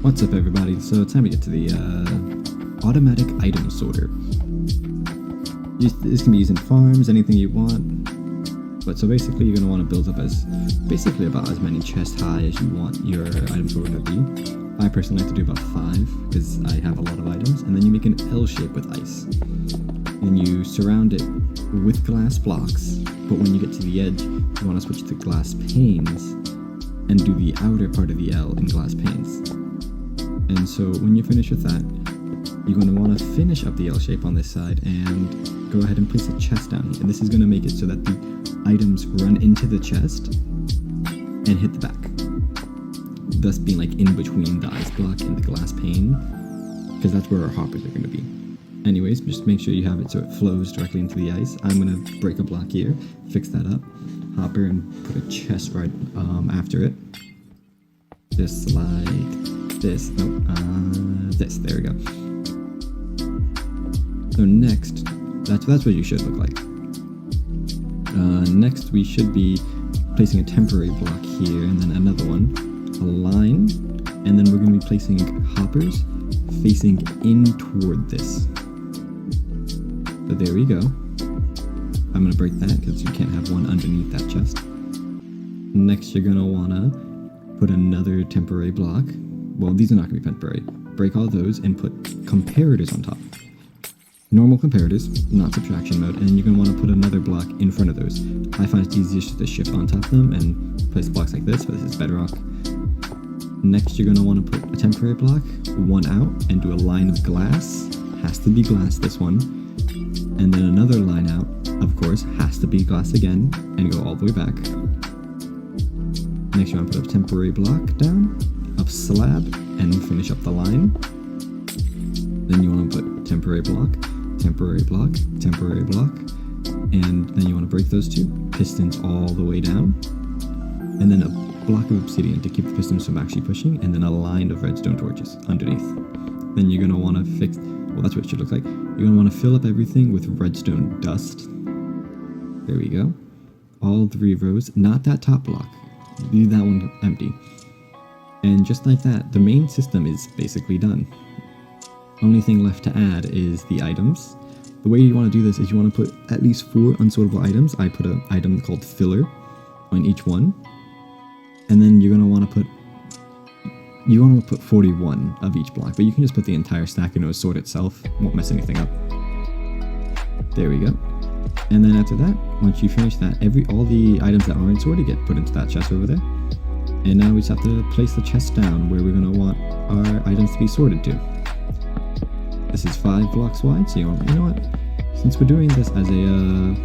What's up, everybody? So it's time to get to the automatic item sorter. This can be used in farms, anything you want. But so basically you're going to want to build up about as many chest high as you want your item sorter to be. I personally like to do about 5 because I have a lot of items. And then you make an L shape with ice. And you surround it with glass blocks. But when you get to the edge, you want to switch to glass panes and do the outer part of the L in glass panes. And so when you finish with that, you're going to want to finish up the L shape on this side and go ahead and place a chest down here. And this is going to make it so that the items run into the chest and hit the back, thus being like in between the ice block and the glass pane, because that's where our hoppers are going to be. Anyways, just make sure you have it so it flows directly into the ice. I'm going to break a block here, fix that up, hopper, and put a chest right after it, just like this. This. There we go. So next, that's what you should look like. Next, we should be placing a temporary block here, and then another one, a line, and then we're going to be placing hoppers facing in toward this. So there we go. I'm going to break that because you can't have one underneath that chest. Next, you're going to want to put another temporary block. Well, these are not going to be temporary. Break all those and put comparators on top. Normal comparators, not subtraction mode, and then you're going to want to put another block in front of those. I find it's easiest to shift on top of them and place blocks like this, but this is Bedrock. Next, you're going to want to put a temporary block, one out, and do a line of glass. Has to be glass, this one. And then another line out, of course, has to be glass again, and go all the way back. Next, you want to put a temporary block down, up slab, and finish up the line. Then you want to put temporary block, temporary block, temporary block, and then you want to break those two, pistons all the way down, and then a block of obsidian to keep the pistons from actually pushing, and then a line of redstone torches underneath. Then you're going to want to fix, well, that's what it should look like. You're going to want to fill up everything with redstone dust. There we go. All 3 rows, not that top block. Leave that one empty. And just like that, the main system is basically done. Only thing left to add is the items. The way you want to do this is you want to put at least 4 unsortable items. I put an item called filler on each one. And then you're going to want to put 41 of each block, but you can just put the entire stack and it'll sort itself. Won't mess anything up. There we go. And then after that, once you finish that, all the items that aren't sorted get put into that chest over there. And now we just have to place the chest down where we're going to want our items to be sorted to. This is 5 blocks wide, so you know what? Since we're doing this as a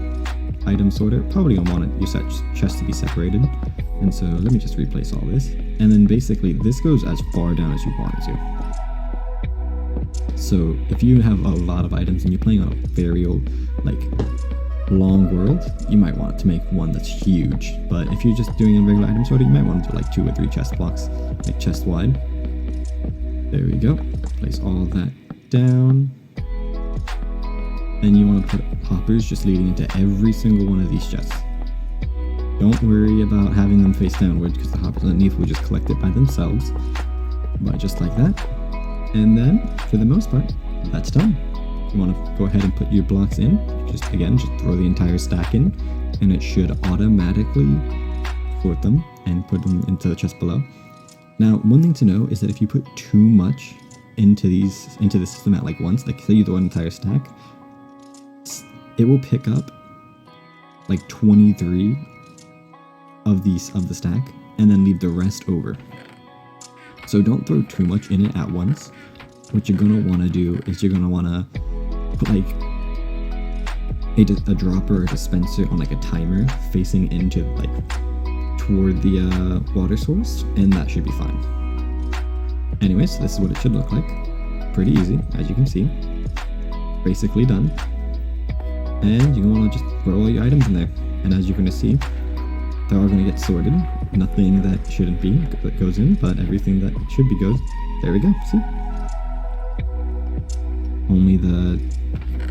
item sorter, probably gonna want your chest to be separated. And so let me just replace all this. And then basically this goes as far down as you want it to. So if you have a lot of items and you're playing on a very old, long world, you might want to make one that's huge. But if you're just doing a regular item sorter, you might want to do like 2 or 3 chest blocks, like chest wide. There we go. Place all that down. Then you want to put hoppers just leading into every single one of these chests. Don't worry about having them face downwards because the hoppers underneath will just collect it by themselves. But just like that. And then, for the most part, that's done. You want to go ahead and put your blocks in. Just throw the entire stack in, and it should automatically sort them and put them into the chest below. Now, one thing to know is that if you put too much into the system at once, like say you throw an entire stack, it will pick up like 23 of the stack and then leave the rest over. So don't throw too much in it at once. What you're gonna want to do is you're gonna want to put like a dropper or a dispenser on like a timer facing into toward the water source, and that should be fine. Anyways, this is what it should look like. Pretty easy, as you can see. Basically done. And you're going to just throw all your items in there. And as you're going to see, they're all going to get sorted. Nothing that shouldn't be that goes in, but everything that should be goes. There we go, see? Only the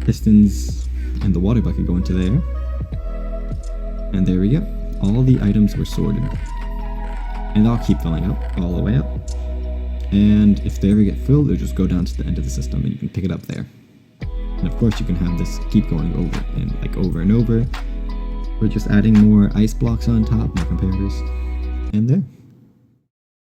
pistons and the water bucket go into there. And there we go. All the items were sorted. And I'll keep filling up all the way up. And if they ever get filled, they'll just go down to the end of the system and you can pick it up there. And of course you can have this keep going over and over. We're just adding more ice blocks on top, more comparators, and there.